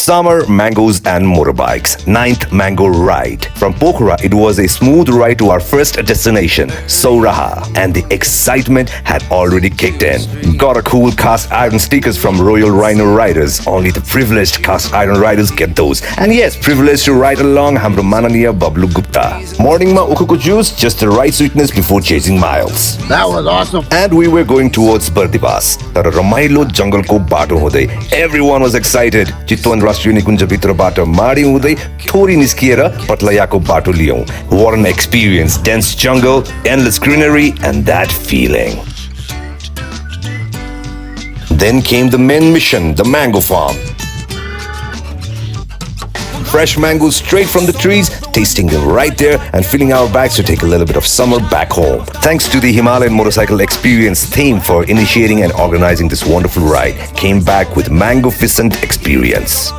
Summer, mangoes and motorbikes. Ninth mango ride. From Pokhara, it was a smooth ride to our first destination, Sauraha. And the excitement had already kicked in. Got a cool cast iron stickers from Royal Rhino Riders. Only the privileged cast iron riders get those. And yes, privileged to ride along हाम्रो माननीय Bablu Gupta. Morning ma ukuko juice, just the right sweetness before chasing miles. That was awesome. And we were going towards Bardibas. तर रमाइलो जंगलको बाटो हुँदै everyone was excited. चितवन राष्ट्रिय निकुञ्ज भित्रबाट माडी हुँदै थोरी निस्किएर पटलयाको बाटो लियौं. What an experience. Dense jungle, endless greenery and that feeling. Then came the main mission, the mango farm. Fresh mangoes straight from the trees, tasting them right there and filling our bags to take a little bit of summer back home. Thanks to the Himalayan Motorcycle Experience team for initiating and organizing this wonderful ride. Came back with Mango Pheasant experience.